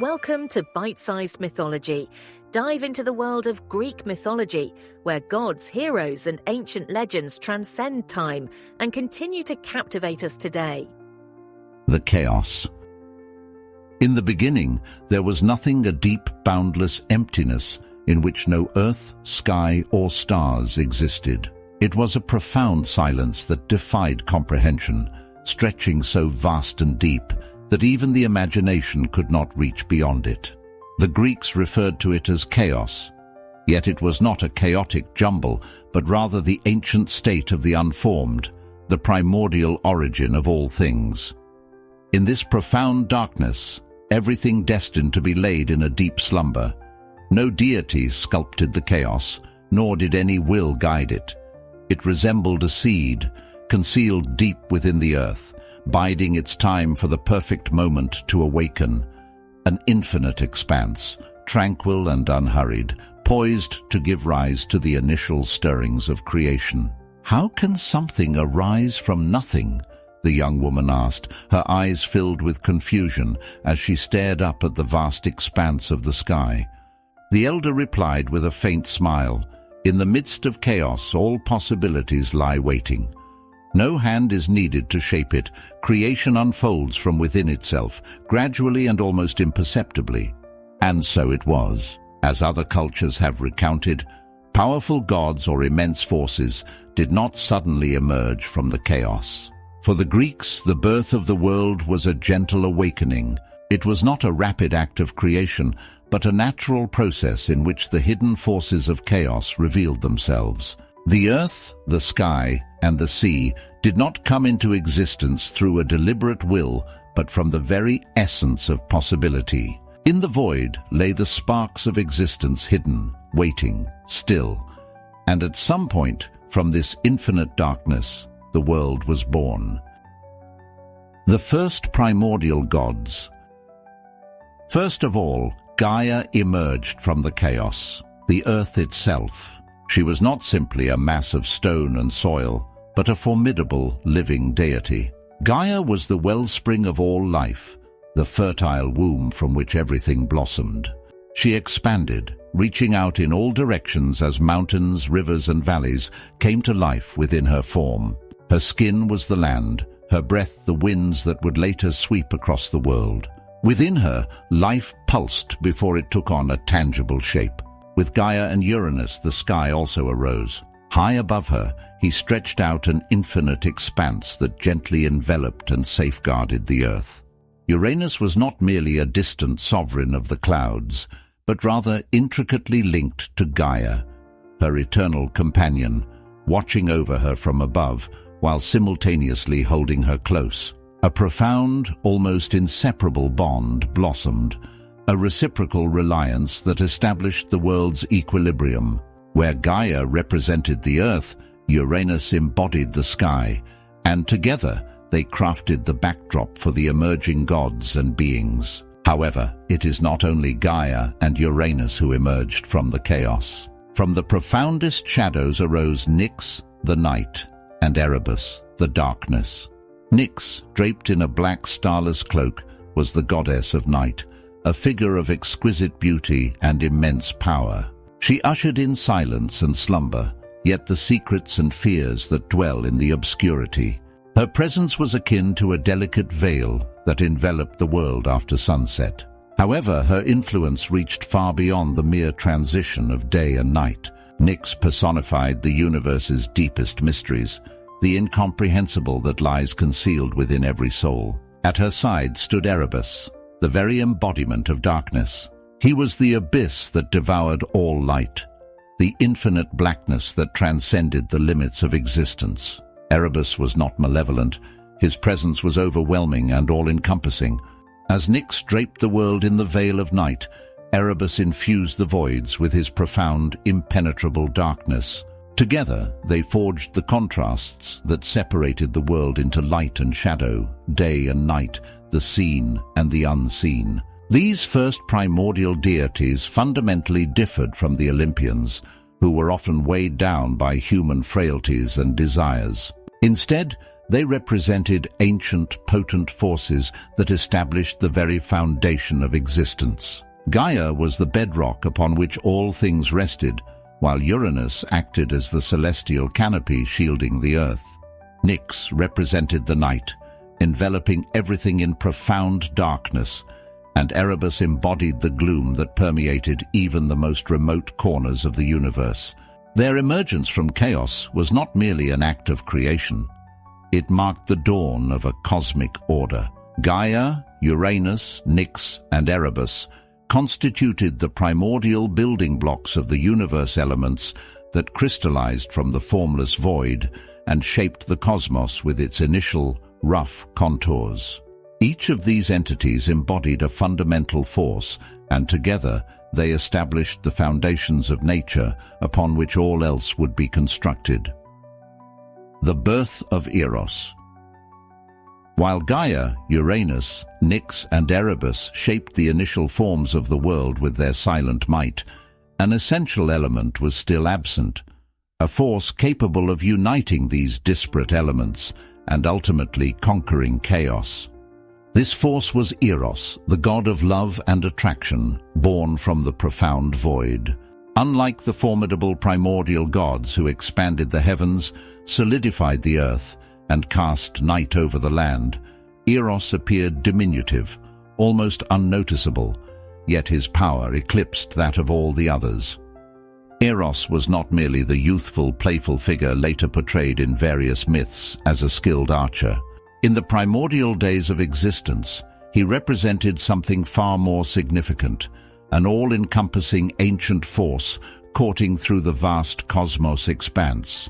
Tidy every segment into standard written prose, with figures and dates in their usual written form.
Welcome to Bite-Sized Mythology. Dive into the world of Greek mythology, where gods, heroes, and ancient legends transcend time and continue to captivate us today. The chaos. In the beginning, there was nothing, a deep, boundless emptiness in which no earth, sky, or stars existed. It was a profound silence that defied comprehension, stretching so vast and deep that even the imagination could not reach beyond it. The Greeks referred to it as chaos, yet it was not a chaotic jumble, but rather the ancient state of the unformed, the primordial origin of all things. In this profound darkness, everything destined to be laid in a deep slumber. No deity sculpted the chaos, nor did any will guide it. It resembled a seed, concealed deep within the earth, biding its time for the perfect moment to awaken. An infinite expanse, tranquil and unhurried, poised to give rise to the initial stirrings of creation. How can something arise from nothing? The young woman asked, her eyes filled with confusion as she stared up at the vast expanse of the sky. The elder replied with a faint smile, "In the midst of chaos, all possibilities lie waiting. No hand is needed to shape it. Creation unfolds from within itself, gradually and almost imperceptibly." And so it was. As other cultures have recounted, powerful gods or immense forces did not suddenly emerge from the chaos. For the Greeks, the birth of the world was a gentle awakening. It was not a rapid act of creation, but a natural process in which the hidden forces of chaos revealed themselves. The earth, the sky, and the sea did not come into existence through a deliberate will, but from the very essence of possibility. In the void lay the sparks of existence hidden, waiting, still. And at some point, from this infinite darkness, the world was born. The first primordial gods. First of all, Gaia emerged from the chaos, the earth itself. She was not simply a mass of stone and soil, but a formidable living deity. Gaia was the wellspring of all life, the fertile womb from which everything blossomed. She expanded, reaching out in all directions as mountains, rivers, and valleys came to life within her form. Her skin was the land, her breath the winds that would later sweep across the world. Within her, life pulsed before it took on a tangible shape. With Gaia and Uranus, the sky also arose. High above her, he stretched out an infinite expanse that gently enveloped and safeguarded the earth. Uranus was not merely a distant sovereign of the clouds, but rather intricately linked to Gaia, her eternal companion, watching over her from above while simultaneously holding her close. A profound, almost inseparable bond blossomed, a reciprocal reliance that established the world's equilibrium. Where Gaia represented the earth, Uranus embodied the sky, and together they crafted the backdrop for the emerging gods and beings. However, it is not only Gaia and Uranus who emerged from the chaos. From the profoundest shadows arose Nyx, the night, and Erebus, the darkness. Nyx, draped in a black starless cloak, was the goddess of night, a figure of exquisite beauty and immense power. She ushered in silence and slumber, yet the secrets and fears that dwell in the obscurity. Her presence was akin to a delicate veil that enveloped the world after sunset. However, her influence reached far beyond the mere transition of day and night. Nyx personified the universe's deepest mysteries, the incomprehensible that lies concealed within every soul. At her side stood Erebus, the very embodiment of darkness. He was the abyss that devoured all light, the infinite blackness that transcended the limits of existence. Erebus was not malevolent. His presence was overwhelming and all-encompassing. As Nyx draped the world in the veil of night, Erebus infused the voids with his profound, impenetrable darkness. Together, they forged the contrasts that separated the world into light and shadow, day and night, the seen and the unseen. These first primordial deities fundamentally differed from the Olympians, who were often weighed down by human frailties and desires. Instead, They represented ancient, potent forces that established the very foundation of existence. Gaia was the bedrock upon which all things rested, while Uranus acted as the celestial canopy shielding the earth. Nyx represented the night, enveloping everything in profound darkness, and Erebus embodied the gloom that permeated even the most remote corners of the universe. Their emergence from chaos was not merely an act of creation. It marked the dawn of a cosmic order. Gaia, Uranus, Nyx, and Erebus constituted the primordial building blocks of the universe elements that crystallized from the formless void and shaped the cosmos with its initial, rough contours. Each of these entities embodied a fundamental force, and together they established the foundations of nature upon which all else would be constructed. The birth of Eros. While Gaia, Uranus, Nyx, and Erebus shaped the initial forms of the world with their silent might, an essential element was still absent, a force capable of uniting these disparate elements and ultimately conquering chaos. This force was Eros, the god of love and attraction, born from the profound void. Unlike the formidable primordial gods who expanded the heavens, solidified the earth, and cast night over the land, Eros appeared diminutive, almost unnoticeable, yet his power eclipsed that of all the others. Eros was not merely the youthful, playful figure later portrayed in various myths as a skilled archer. In the primordial days of existence, he represented something far more significant, an all-encompassing ancient force courting through the vast cosmos expanse.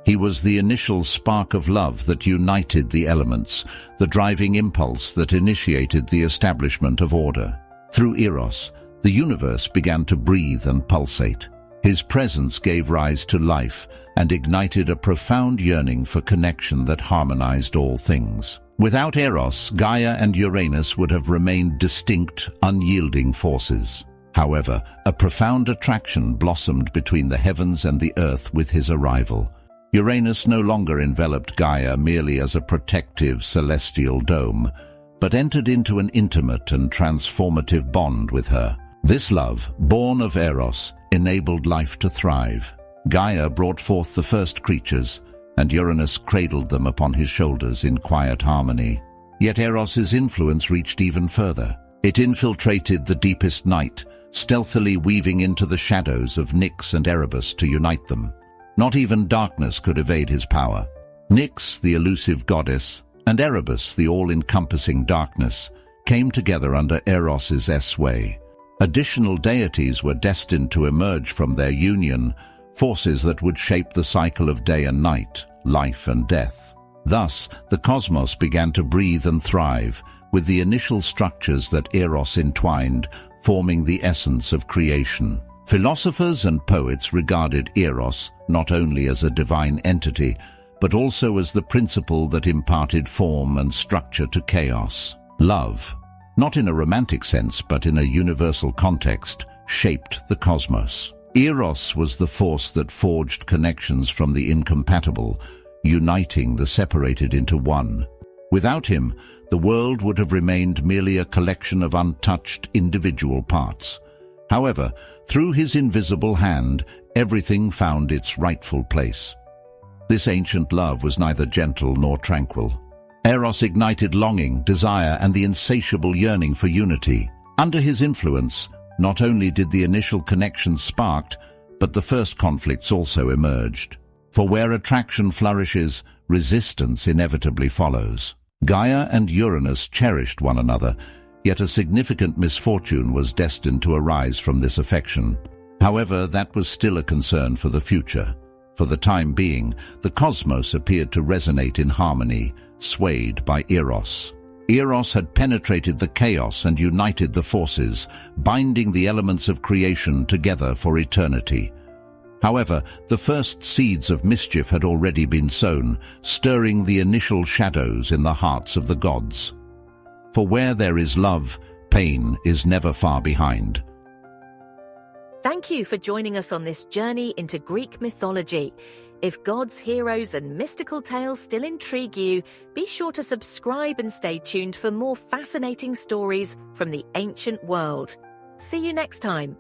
He was the initial spark of love that united the elements, the driving impulse that initiated the establishment of order. Through Eros, the universe began to breathe and pulsate. His presence gave rise to life and ignited a profound yearning for connection that harmonized all things. Without Eros, Gaia and Uranus would have remained distinct, unyielding forces. However, a profound attraction blossomed between the heavens and the earth with his arrival. Uranus no longer enveloped Gaia merely as a protective celestial dome, but entered into an intimate and transformative bond with her. This love, born of Eros, enabled life to thrive. Gaia brought forth the first creatures, and Uranus cradled them upon his shoulders in quiet harmony. Yet Eros's influence reached even further. It infiltrated the deepest night, stealthily weaving into the shadows of Nyx and Erebus to unite them. Not even darkness could evade his power. Nyx, the elusive goddess, and Erebus, the all-encompassing darkness, came together under Eros's sway. Additional deities were destined to emerge from their union, forces that would shape the cycle of day and night, life and death. Thus, the cosmos began to breathe and thrive, with the initial structures that Eros entwined, forming the essence of creation. Philosophers and poets regarded Eros not only as a divine entity, but also as the principle that imparted form and structure to chaos. Love, not in a romantic sense but in a universal context, shaped the cosmos. Eros was the force that forged connections from the incompatible, uniting the separated into one. Without him, the world would have remained merely a collection of untouched individual parts. However, through his invisible hand, everything found its rightful place. This ancient love was neither gentle nor tranquil. Eros ignited longing, desire, and the insatiable yearning for unity. Under his influence, not only did the initial connections sparked, but the first conflicts also emerged. For where attraction flourishes, resistance inevitably follows. Gaia and Uranus cherished one another, yet a significant misfortune was destined to arise from this affection. However, that was still a concern for the future. For the time being, the cosmos appeared to resonate in harmony, swayed by Eros. Eros had penetrated the chaos and united the forces, binding the elements of creation together for eternity. However, the first seeds of mischief had already been sown, stirring the initial shadows in the hearts of the gods. For where there is love, pain is never far behind. Thank you for joining us on this journey into Greek mythology. If gods, heroes, and mystical tales still intrigue you, be sure to subscribe and stay tuned for more fascinating stories from the ancient world. See you next time.